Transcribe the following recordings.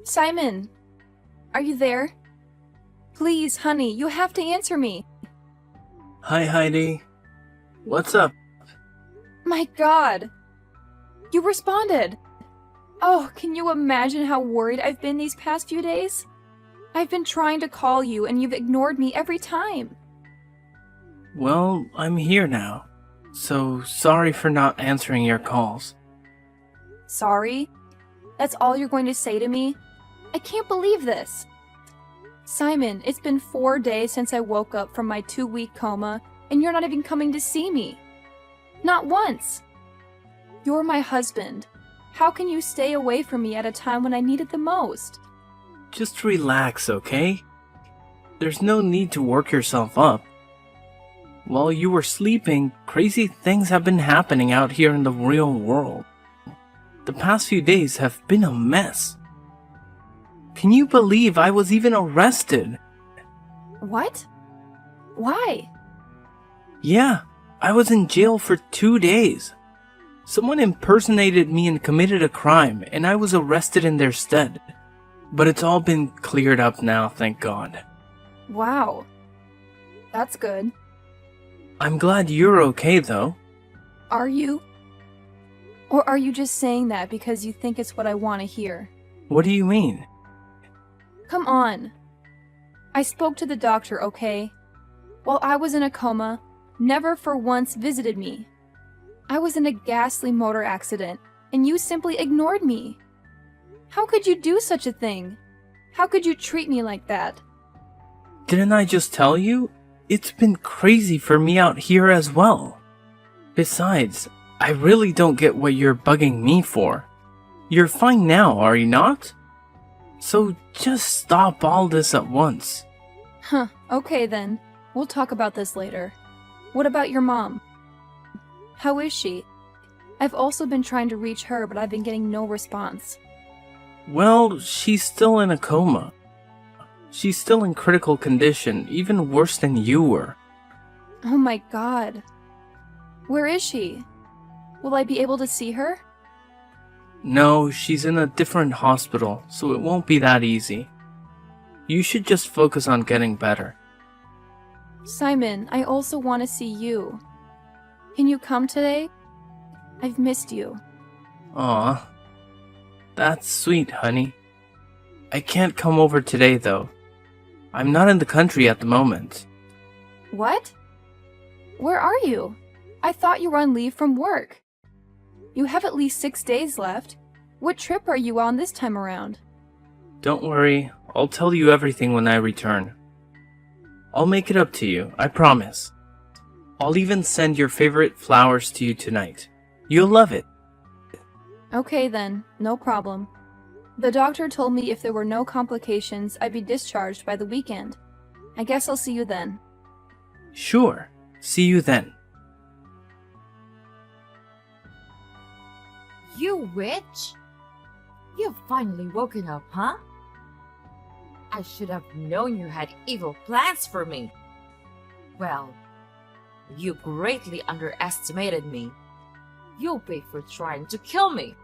Simon, are you there? Please, honey, you have to answer me. Hi, Heidi. What's up? My God. You responded. Oh, can you imagine how worried I've been these past few days? I've been trying to call you and you've ignored me every time. Well, I'm here now. So sorry for not answering your calls. Sorry? That's all you're going to say to me? I can't believe this. Simon, it's been 4 days since I woke up from my 2-week coma, and you're not even coming to see me. Not once. You're my husband. How can you stay away from me at a time when I need it the most? Just relax, okay? There's no need to work yourself up. While you were sleeping, crazy things have been happening out here in the real world. The past few days have been a mess. Can you believe I was even arrested? What? Why? Yeah, I was in jail for 2 days. Someone impersonated me and committed a crime, and I was arrested in their stead. But it's all been cleared up now, thank God. Wow. That's good. I'm glad you're okay, though. Are you? Or are you just saying that because you think it's what I want to hear? What do you mean? Come on. I spoke to the doctor, okay? While I was in a coma, never for once visited me. I was in a ghastly motor accident, and you simply ignored me. How could you do such a thing? How could you treat me like that? Didn't I just tell you? It's been crazy for me out here as well. Besides, I really don't get what you're bugging me for. You're fine now, are you not? So just stop all this at once. Huh, okay then. We'll talk about this later. What about your mom? How is she? I've also been trying to reach her, but I've been getting no response. Well, she's still in a coma. She's still in critical condition, even worse than you were. Oh my God. Where is she? Will I be able to see her? No, she's in a different hospital, so it won't be that easy. You should just focus on getting better. Simon, I also want to see you. Can you come today? I've missed you. Aw. That's sweet, honey. I can't come over today, though. I'm not in the country at the moment. What? Where are you? I thought you were on leave from work. You have at least 6 days left. What trip are you on this time around? Don't worry, I'll tell you everything when I return. I'll make it up to you, I promise. I'll even send your favorite flowers to you tonight. You'll love it. Okay then, no problem. The doctor told me if there were no complications, I'd be discharged by the weekend. I guess I'll see you then. Sure. See you then. You witch? You've finally woken up, huh? I should have known you had evil plans for me. Well, you greatly underestimated me. You'll pay for trying to kill me.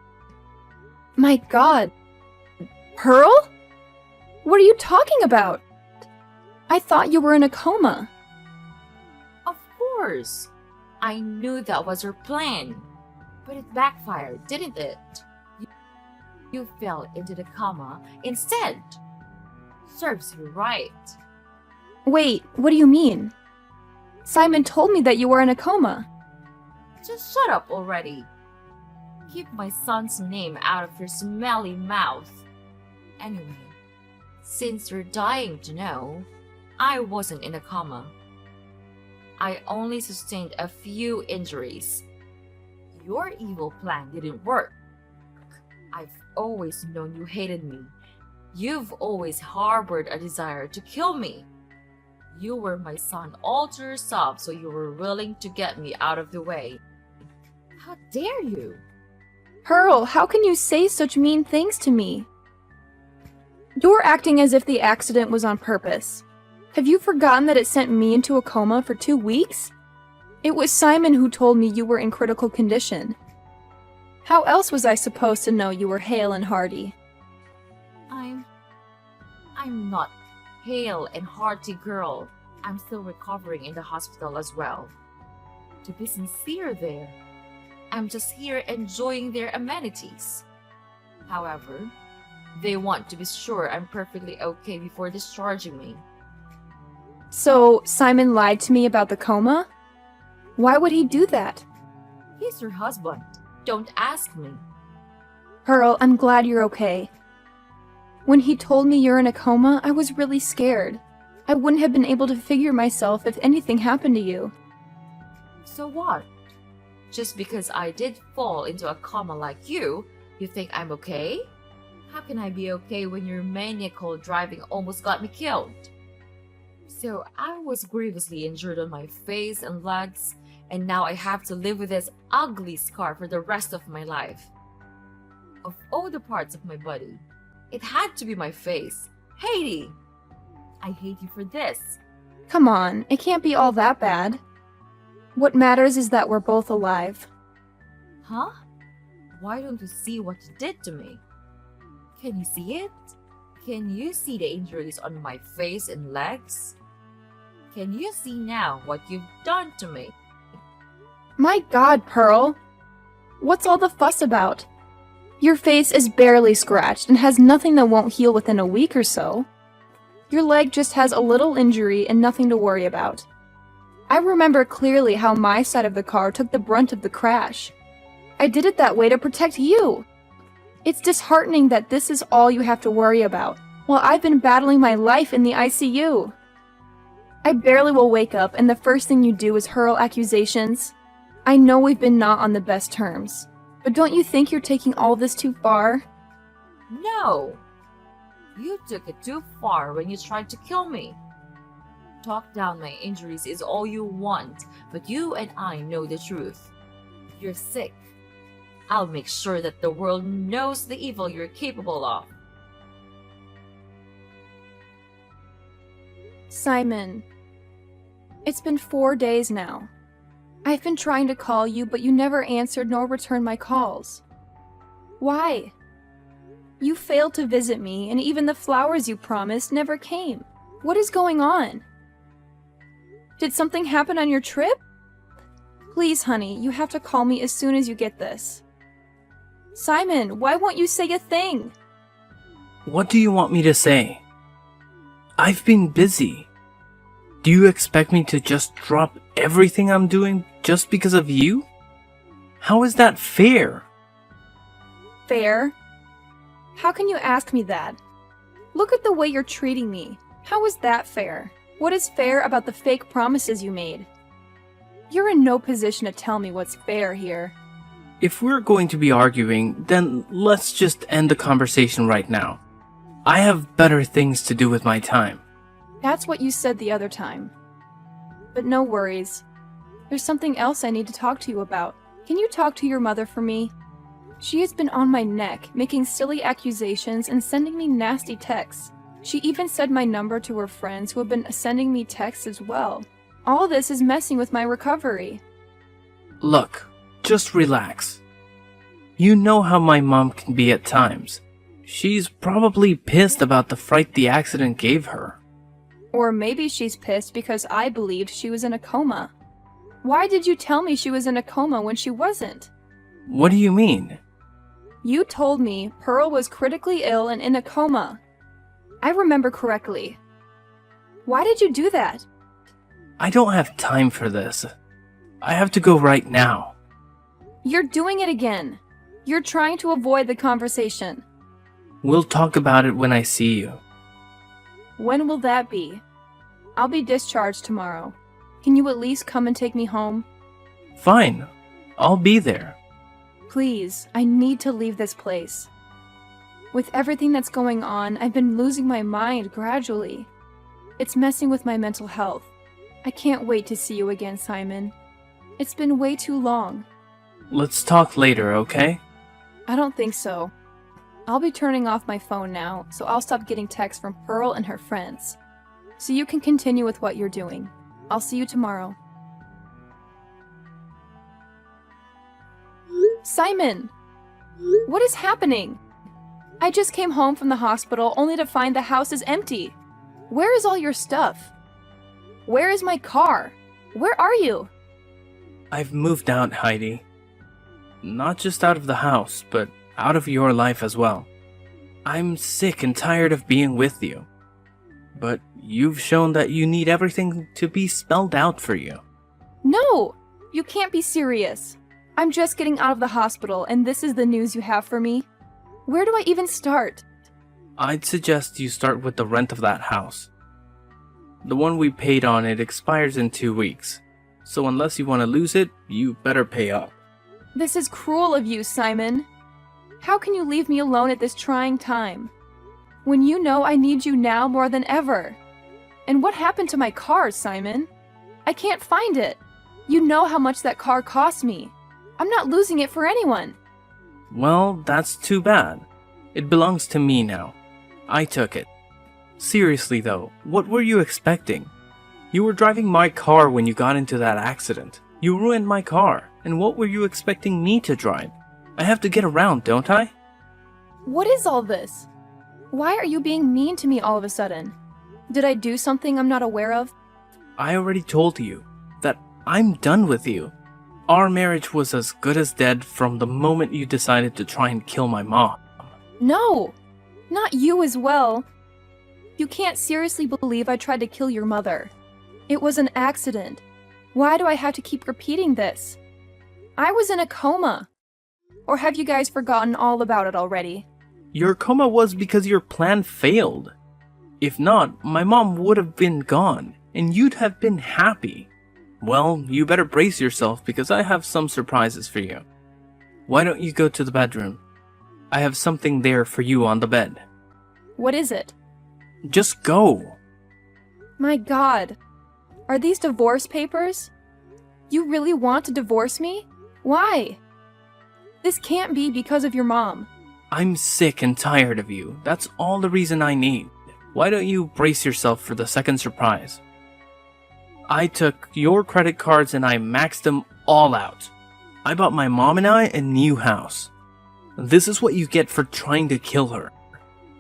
My God! Pearl? What are you talking about? I thought you were in a coma. Of course. I knew that was your plan. But it backfired, didn't it? You fell into the coma instead. Serves you right. Wait, what do you mean? Simon told me that you were in a coma. Just shut up already. Keep my son's name out of your smelly mouth. Anyway, since you're dying to know, I wasn't in a coma. I only sustained a few injuries. Your evil plan didn't work. I've always known you hated me. You've always harbored a desire to kill me. You were my son all to yourself, so you were willing to get me out of the way. How dare you? Pearl, how can you say such mean things to me? You're acting as if the accident was on purpose. Have you forgotten that it sent me into a coma for 2 weeks? It was Simon who told me you were in critical condition. How else was I supposed to know you were hale and hearty? I'm I'm not hale and hearty girl. I'm still recovering in the hospital as well. To be sincere there, I'm just here enjoying their amenities. However, they want to be sure I'm perfectly okay before discharging me. So, Simon lied to me about the coma? Why would he do that? He's your husband. Don't ask me. Pearl, I'm glad you're okay. When he told me you're in a coma, I was really scared. I wouldn't have been able to figure myself if anything happened to you. So what? Just because I did fall into a coma like you think I'm okay? How can I be okay when your maniacal driving almost got me killed? So I was grievously injured on my face and legs, and now I have to live with this ugly scar for the rest of my life. Of all the parts of my body, it had to be my face. Haiti! I hate you for this. Come on, it can't be all that bad. What matters is that we're both alive. Huh? Why don't you see what you did to me? Can you see it? Can you see the injuries on my face and legs? Can you see now what you've done to me? My God, Pearl! What's all the fuss about? Your face is barely scratched and has nothing that won't heal within a week or so. Your leg just has a little injury and nothing to worry about. I remember clearly how my side of the car took the brunt of the crash. I did it that way to protect you. It's disheartening that this is all you have to worry about, while I've been battling my life in the ICU. I barely will wake up and the first thing you do is hurl accusations. I know we've been not on the best terms, but don't you think you're taking all this too far? No! You took it too far when you tried to kill me. Talk down my injuries is all you want, but you and I know the truth. You're sick. I'll make sure that the world knows the evil you're capable of. Simon, it's been 4 days now. I've been trying to call you, but you never answered nor returned my calls. Why? You failed to visit me, and even the flowers you promised never came. What is going on? Did something happen on your trip? Please, honey, you have to call me as soon as you get this. Simon, why won't you say a thing? What do you want me to say? I've been busy. Do you expect me to just drop everything I'm doing just because of you? How is that fair? Fair? How can you ask me that? Look at the way you're treating me. How is that fair? What is fair about the fake promises you made? You're in no position to tell me what's fair here. If we're going to be arguing, then let's just end the conversation right now. I have better things to do with my time. That's what you said the other time. But no worries. There's something else I need to talk to you about. Can you talk to your mother for me? She has been on my neck, making silly accusations and sending me nasty texts. She even said my number to her friends who have been sending me texts as well. All this is messing with my recovery. Look, just relax. You know how my mom can be at times. She's probably pissed about the fright the accident gave her. Or maybe she's pissed because I believed she was in a coma. Why did you tell me she was in a coma when she wasn't? What do you mean? You told me Pearl was critically ill and in a coma. I remember correctly. Why did you do that? I don't have time for this. I have to go right now. You're doing it again. You're trying to avoid the conversation. We'll talk about it when I see you. When will that be? I'll be discharged tomorrow. Can you at least come and take me home? Fine. I'll be there. Please, I need to leave this place. With everything that's going on, I've been losing my mind gradually. It's messing with my mental health. I can't wait to see you again, Simon. It's been way too long. Let's talk later, okay? I don't think so. I'll be turning off my phone now, so I'll stop getting texts from Pearl and her friends. So you can continue with what you're doing. I'll see you tomorrow. Simon! What is happening? I just came home from the hospital only to find the house is empty. Where is all your stuff? Where is my car? Where are you? I've moved out, Heidi. Not just out of the house, but out of your life as well. I'm sick and tired of being with you. But you've shown that you need everything to be spelled out for you. No! You can't be serious. I'm just getting out of the hospital and this is the news you have for me? Where do I even start? I'd suggest you start with the rent of that house. The one we paid on it expires in 2 weeks, so unless you want to lose it, you better pay up. This is cruel of you, Simon. How can you leave me alone at this trying time? When you know I need you now more than ever. And what happened to my car, Simon? I can't find it. You know how much that car cost me. I'm not losing it for anyone. Well, that's too bad. It belongs to me now. I took it. Seriously though, what were you expecting? You were driving my car when you got into that accident. You ruined my car, and what were you expecting me to drive? I have to get around, don't I? What is all this? Why are you being mean to me all of a sudden? Did I do something I'm not aware of? I already told you that I'm done with you. Our marriage was as good as dead from the moment you decided to try and kill my mom. No! Not you as well. You can't seriously believe I tried to kill your mother. It was an accident. Why do I have to keep repeating this? I was in a coma. Or have you guys forgotten all about it already? Your coma was because your plan failed. If not, my mom would have been gone, and you'd have been happy. Well, you better brace yourself because I have some surprises for you. Why don't you go to the bedroom? I have something there for you on the bed. What is it? Just go. My God. Are these divorce papers? You really want to divorce me? Why? This can't be because of your mom. I'm sick and tired of you. That's all the reason I need. Why don't you brace yourself for the second surprise? I took your credit cards and I maxed them all out. I bought my mom and I a new house. This is what you get for trying to kill her.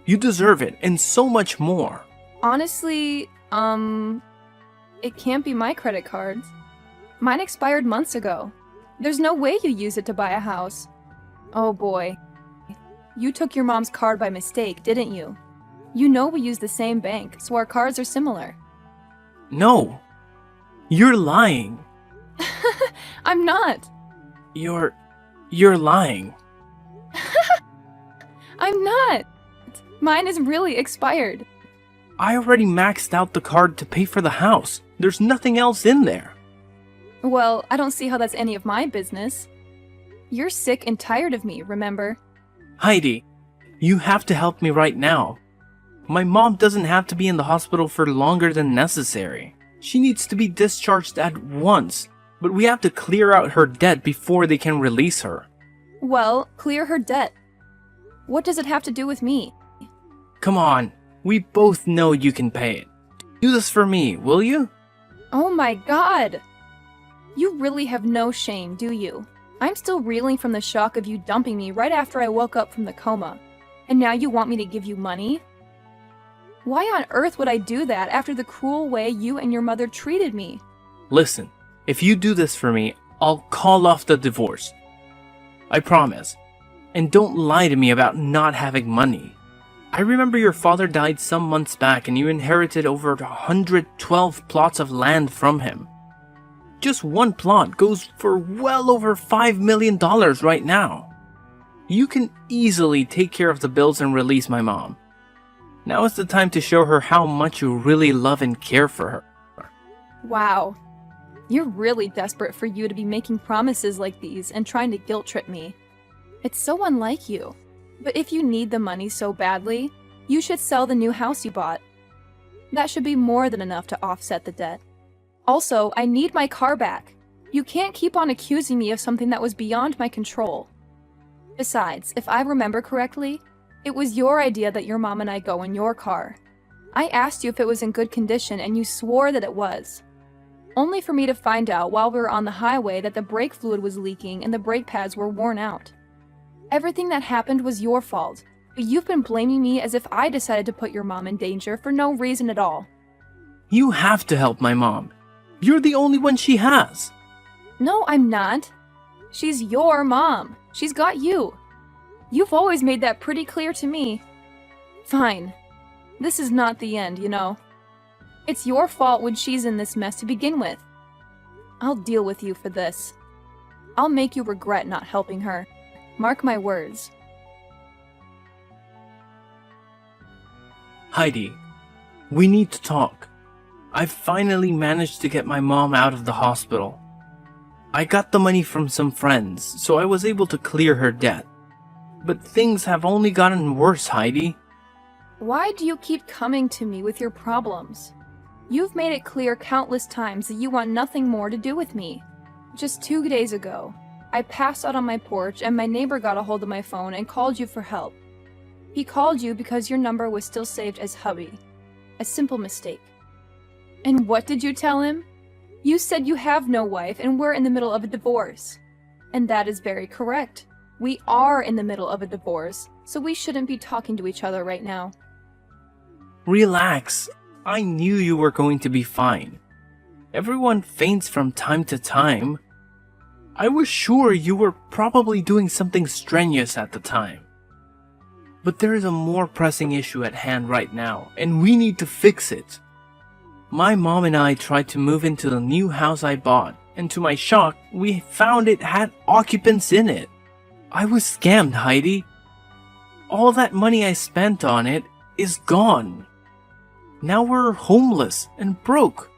You deserve it and so much more. Honestly, it can't be my credit cards. Mine expired months ago. There's no way you use it to buy a house. Oh boy. You took your mom's card by mistake, didn't you? You know we use the same bank, so our cards are similar. No. You're lying. I'm not. You're lying. I'm not. Mine is really expired. I already maxed out the card to pay for the house. There's nothing else in there. Well, I don't see how that's any of my business. You're sick and tired of me, remember? Heidi, you have to help me right now. My mom doesn't have to be in the hospital for longer than necessary. She needs to be discharged at once, but we have to clear out her debt before they can release her. Well, clear her debt. What does it have to do with me? Come on, we both know you can pay it. Do this for me, will you? Oh my God! You really have no shame, do you? I'm still reeling from the shock of you dumping me right after I woke up from the coma. And now you want me to give you money? Why on earth would I do that after the cruel way you and your mother treated me? Listen, if you do this for me, I'll call off the divorce. I promise. And don't lie to me about not having money. I remember your father died some months back and you inherited over 112 plots of land from him. Just one plot goes for well over $5 million right now. You can easily take care of the bills and release my mom. Now is the time to show her how much you really love and care for her. Wow. You're really desperate for you to be making promises like these and trying to guilt trip me. It's so unlike you. But if you need the money so badly, you should sell the new house you bought. That should be more than enough to offset the debt. Also, I need my car back. You can't keep on accusing me of something that was beyond my control. Besides, if I remember correctly, it was your idea that your mom and I go in your car. I asked you if it was in good condition and you swore that it was. Only for me to find out while we were on the highway that the brake fluid was leaking and the brake pads were worn out. Everything that happened was your fault, You've been blaming me as if I decided to put your mom in danger for no reason at all. You have to help my mom. You're the only one she has. No, I'm not. She's your mom. She's got you. You've always made that pretty clear to me. Fine. This is not the end, you know. It's your fault when she's in this mess to begin with. I'll deal with you for this. I'll make you regret not helping her. Mark my words. Heidi, we need to talk. I finally managed to get my mom out of the hospital. I got the money from some friends, so I was able to clear her debt. But things have only gotten worse, Heidi. Why do you keep coming to me with your problems? You've made it clear countless times that you want nothing more to do with me. Just 2 days ago, I passed out on my porch and my neighbor got a hold of my phone and called you for help. He called you because your number was still saved as hubby. A simple mistake. And what did you tell him? You said you have no wife and we're in the middle of a divorce. And that is very correct. We are in the middle of a divorce, so we shouldn't be talking to each other right now. Relax. I knew you were going to be fine. Everyone faints from time to time. I was sure you were probably doing something strenuous at the time. But there is a more pressing issue at hand right now, and we need to fix it. My mom and I tried to move into the new house I bought, and to my shock, we found it had occupants in it. I was scammed, Heidi. All that money I spent on it is gone. Now we're homeless and broke.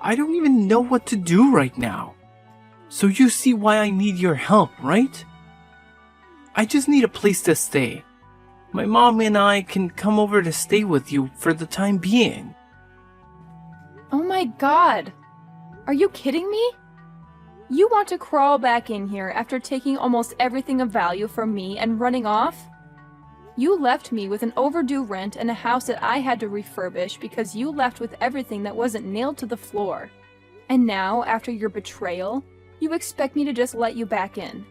I don't even know what to do right now. So you see why I need your help, right? I just need a place to stay. My mom and I can come over to stay with you for the time being. Oh my god! Are you kidding me? You want to crawl back in here after taking almost everything of value from me and running off? You left me with an overdue rent and a house that I had to refurbish because you left with everything that wasn't nailed to the floor. And now, after your betrayal, you expect me to just let you back in.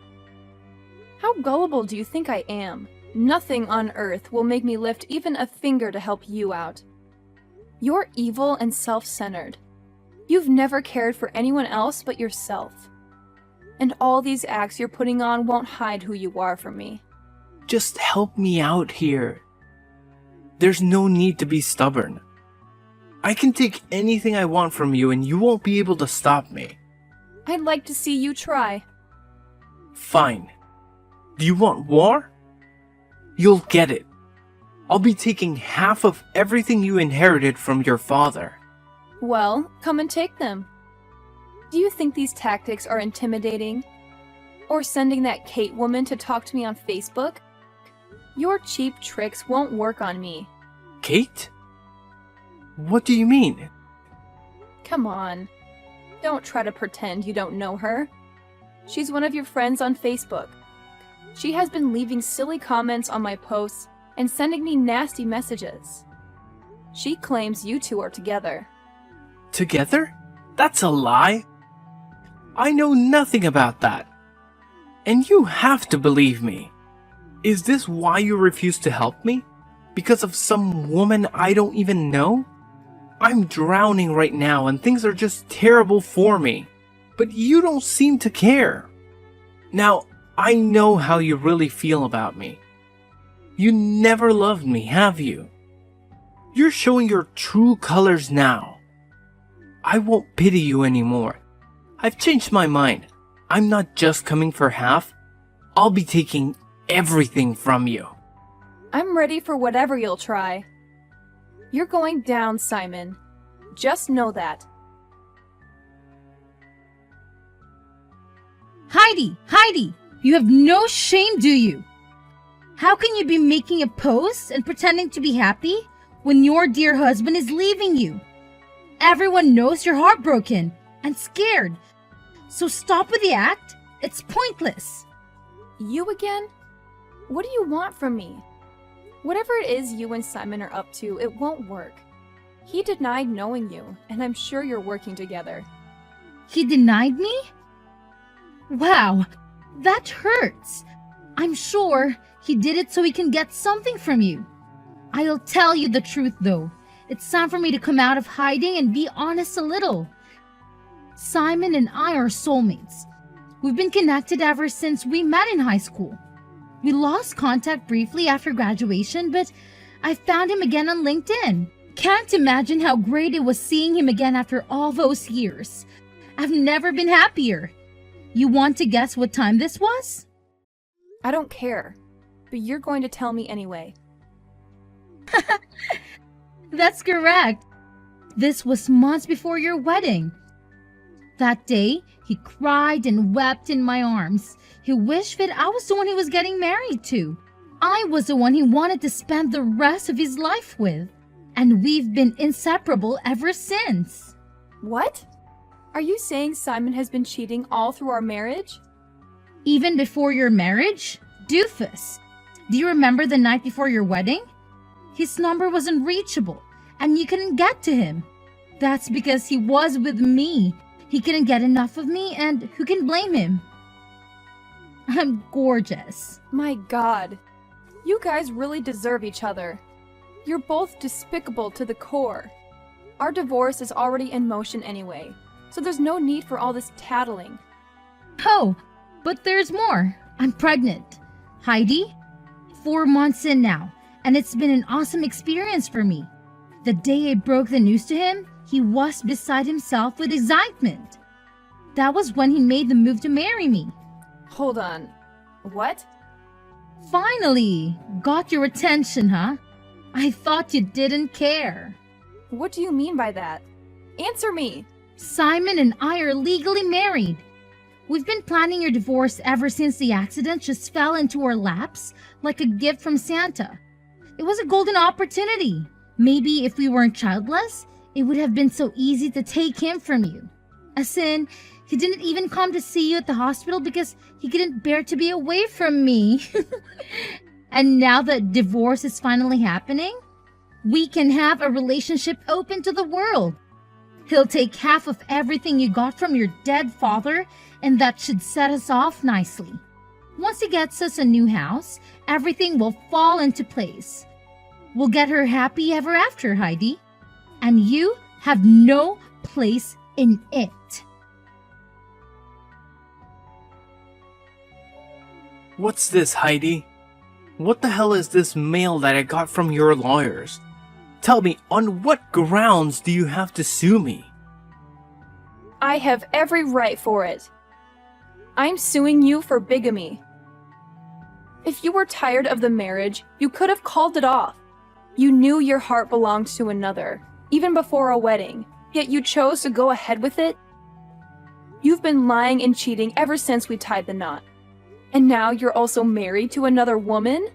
How gullible do you think I am? Nothing on earth will make me lift even a finger to help you out. You're evil and self-centered. You've never cared for anyone else but yourself. And all these acts you're putting on won't hide who you are from me. Just help me out here. There's no need to be stubborn. I can take anything I want from you and you won't be able to stop me. I'd like to see you try. Fine. Do you want war? You'll get it. I'll be taking half of everything you inherited from your father. Well, come and take them. Do you think these tactics are intimidating? Or sending that Kate woman to talk to me on Facebook? Your cheap tricks won't work on me. Kate? What do you mean? Come on. Don't try to pretend you don't know her. She's one of your friends on Facebook. She has been leaving silly comments on my posts and sending me nasty messages. She claims you two are together. Together? That's a lie. I know nothing about that. And you have to believe me. Is this why you refuse to help me? Because of some woman I don't even know? I'm drowning right now and things are just terrible for me. But you don't seem to care. Now, I know how you really feel about me. You never loved me, have you? You're showing your true colors now. I won't pity you anymore. I've changed my mind. I'm not just coming for half. I'll be taking everything from you. I'm ready for whatever you'll try. You're going down, Simon. Just know that. Heidi, you have no shame, do you? How can you be making a post and pretending to be happy when your dear husband is leaving you? Everyone knows you're heartbroken and scared. So stop with the act. It's pointless. You again? What do you want from me? Whatever it is you and Simon are up to, it won't work. He denied knowing you, and I'm sure you're working together. He denied me? Wow, that hurts. I'm sure He did it so he can get something from you. I'll tell you the truth though. It's time for me to come out of hiding and be honest a little. Simon and I are soulmates. We've been connected ever since we met in high school. We lost contact briefly after graduation, but I found him again on LinkedIn. Can't imagine how great it was seeing him again after all those years. I've never been happier. You want to guess what time this was? I don't care, but you're going to tell me anyway. That's correct. This was months before your wedding. That day, he cried and wept in my arms. He wished that I was the one he was getting married to. I was the one he wanted to spend the rest of his life with. And we've been inseparable ever since. What? Are you saying Simon has been cheating all through our marriage? Even before your marriage? Doofus. Do you remember the night before your wedding? His number was unreachable, and you couldn't get to him. That's because he was with me. He couldn't get enough of me, and who can blame him? I'm gorgeous. My God. You guys really deserve each other. You're both despicable to the core. Our divorce is already in motion anyway, so there's no need for all this tattling. Oh, but there's more. I'm pregnant. Heidi? 4 months in now, and it's been an awesome experience for me. The day I broke the news to him, he was beside himself with excitement. That was when he made the move to marry me. Hold on. What? Finally! Got your attention, huh? I thought you didn't care. What do you mean by that? Answer me! Simon and I are legally married. We've been planning your divorce ever since the accident just fell into our laps like a gift from Santa. It was a golden opportunity. Maybe if we weren't childless, it would have been so easy to take him from you. As in, he didn't even come to see you at the hospital because he couldn't bear to be away from me. And now that divorce is finally happening, we can have a relationship open to the world. He'll take half of everything you got from your dead father, and that should set us off nicely. Once he gets us a new house, everything will fall into place. We'll get her happy ever after, Heidi. And you have no place in it. What's this, Heidi? What the hell is this mail that I got from your lawyers? Tell me, on what grounds do you have to sue me? I have every right for it. I'm suing you for bigamy. If you were tired of the marriage, you could have called it off. You knew your heart belonged to another, even before a wedding, yet you chose to go ahead with it. You've been lying and cheating ever since we tied the knot. And now you're also married to another woman?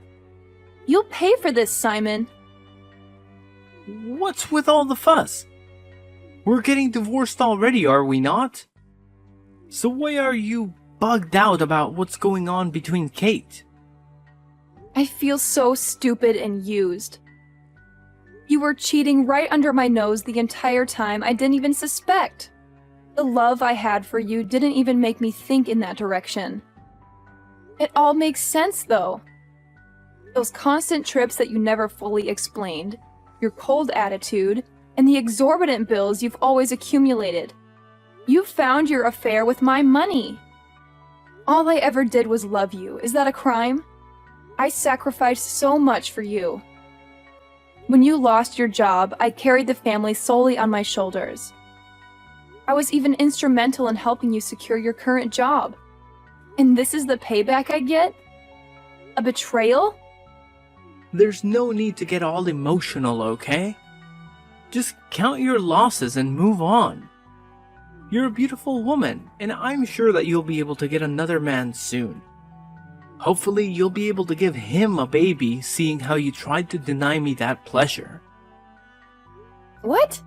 You'll pay for this, Simon. What's with all the fuss? We're getting divorced already, are we not? So why are you bugged out about what's going on between Kate? I feel so stupid and used. You were cheating right under my nose the entire time I didn't even suspect. The love I had for you didn't even make me think in that direction. It all makes sense, though. Those constant trips that you never fully explained, your cold attitude, and the exorbitant bills you've always accumulated. You found your affair with my money. All I ever did was love you. Is that a crime? I sacrificed so much for you. When you lost your job, I carried the family solely on my shoulders. I was even instrumental in helping you secure your current job. And this is the payback I get? A betrayal? There's no need to get all emotional, okay? Just count your losses and move on. You're a beautiful woman, and I'm sure that you'll be able to get another man soon. Hopefully, you'll be able to give him a baby, seeing how you tried to deny me that pleasure. What?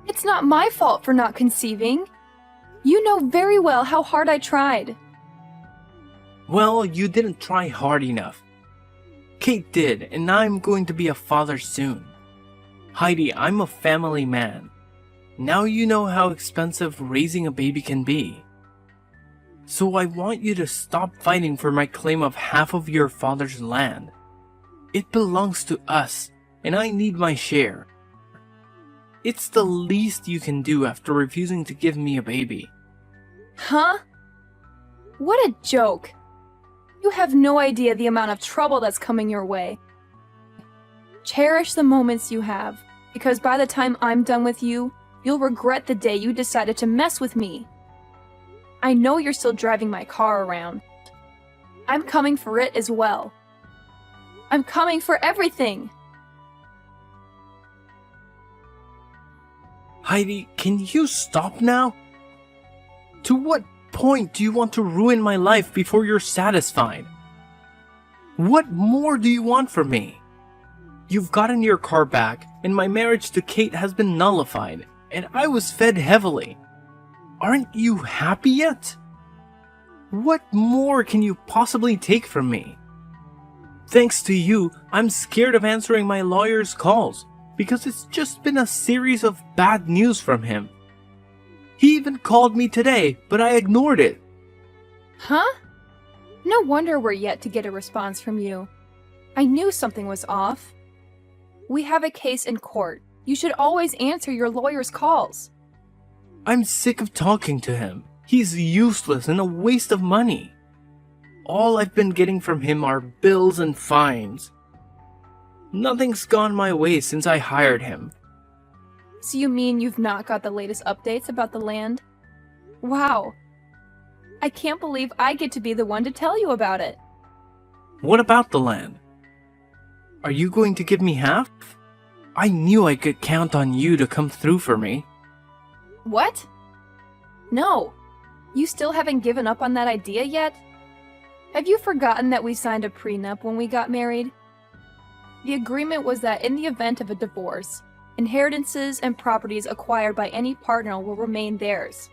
It's not my fault for not conceiving. You know very well how hard I tried. Well, you didn't try hard enough. Kate did, and I'm going to be a father soon. Heidi, I'm a family man. Now you know how expensive raising a baby can be. So I want you to stop fighting for my claim of half of your father's land. It belongs to us, and I need my share. It's the least you can do after refusing to give me a baby. Huh? What a joke. You have no idea the amount of trouble that's coming your way. Cherish the moments you have, because by the time I'm done with you, you'll regret the day you decided to mess with me. I know you're still driving my car around. I'm coming for it as well. I'm coming for everything. Heidi, can you stop now? To what point do you want to ruin my life before you're satisfied? What more do you want from me? You've gotten your car back, and my marriage to Kate has been nullified, and I was fed heavily. Aren't you happy yet? What more can you possibly take from me? Thanks to you, I'm scared of answering my lawyer's calls, because it's just been a series of bad news from him. He even called me today, but I ignored it. Huh? No wonder we're yet to get a response from you. I knew something was off. We have a case in court. You should always answer your lawyer's calls. I'm sick of talking to him. He's useless and a waste of money. All I've been getting from him are bills and fines. Nothing's gone my way since I hired him. So you mean you've not got the latest updates about the land? Wow. I can't believe I get to be the one to tell you about it. What about the land? Are you going to give me half? I knew I could count on you to come through for me. What? No. You still haven't given up on that idea yet? Have you forgotten that we signed a prenup when we got married? The agreement was that in the event of a divorce, inheritances and properties acquired by any partner will remain theirs.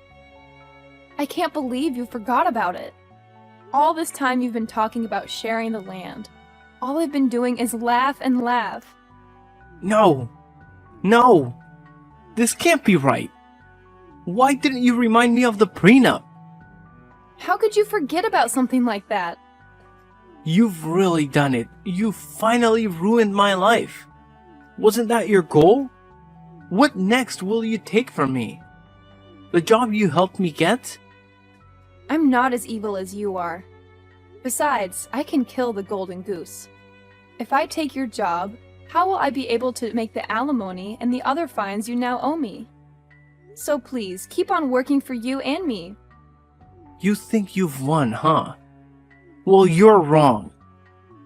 I can't believe you forgot about it. All this time you've been talking about sharing the land. All I've been doing is laugh and laugh. No! No! This can't be right. Why didn't you remind me of the prenup? How could you forget about something like that? You've really done it. You finally ruined my life. Wasn't that your goal? What next will you take from me? The job you helped me get? I'm not as evil as you are. Besides, I can kill the golden goose. If I take your job, how will I be able to make the alimony and the other fines you now owe me? So please, keep on working for you and me. You think you've won, huh? Well, you're wrong.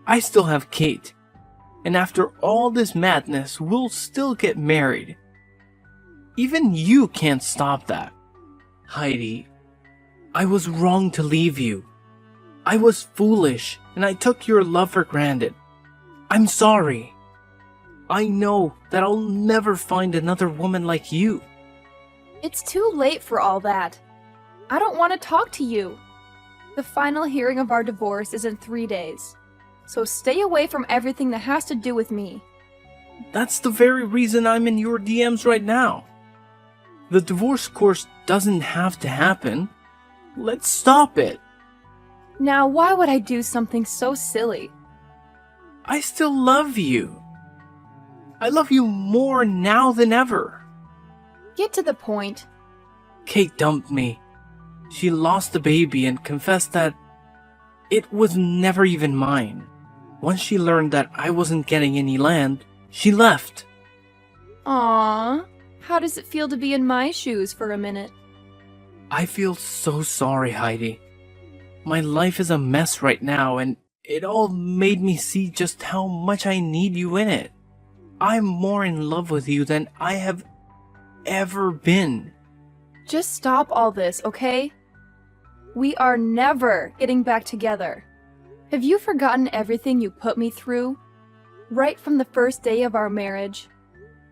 I still have Kate. And after all this madness, we'll still get married. Even you can't stop that. Heidi, I was wrong to leave you. I was foolish, and I took your love for granted. I'm sorry. I know that I'll never find another woman like you. It's too late for all that. I don't want to talk to you. The final hearing of our divorce is in 3 days. So stay away from everything that has to do with me. That's the very reason I'm in your DMs right now. The divorce course doesn't have to happen. Let's stop it. Now, why would I do something so silly? I still love you. I love you more now than ever. Get to the point. Kate dumped me. She lost the baby and confessed that it was never even mine. Once she learned that I wasn't getting any land, she left. Aww. How does it feel to be in my shoes for a minute? I feel so sorry, Heidi. My life is a mess right now, and it all made me see just how much I need you in it. I'm more in love with you than I have ever been. Just stop all this, okay? We are never getting back together. Have you forgotten everything you put me through? Right from the first day of our marriage.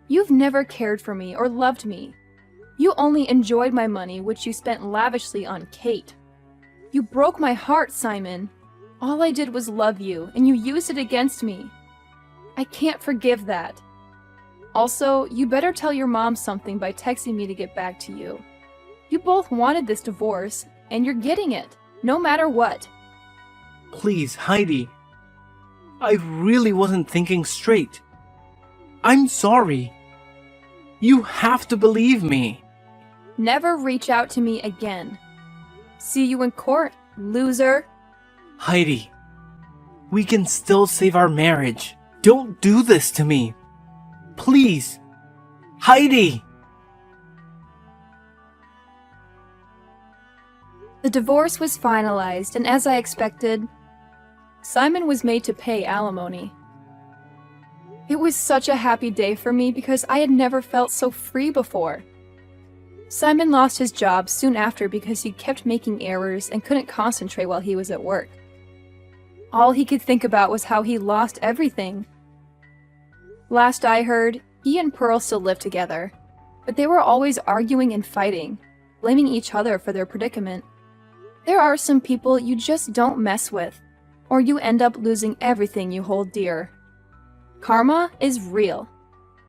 You've never cared for me or loved me. You only enjoyed my money, which you spent lavishly on Kate. You broke my heart, Simon. All I did was love you, and you used it against me. I can't forgive that. Also, you better tell your mom something by texting me to get back to you. You both wanted this divorce, and you're getting it. no matter what. Please, Heidi. I really wasn't thinking straight. I'm sorry. You have to believe me. Never reach out to me again. See you in court, loser. Heidi, we can still save our marriage. Don't do this to me. Please. Heidi! The divorce was finalized, and as I expected, Simon was made to pay alimony. It was such a happy day for me because I had never felt so free before. Simon lost his job soon after because he kept making errors and couldn't concentrate while he was at work. All he could think about was how he lost everything. Last I heard, he and Pearl still lived together, but they were always arguing and fighting, blaming each other for their predicament. There are some people you just don't mess with, or you end up losing everything you hold dear. Karma is real.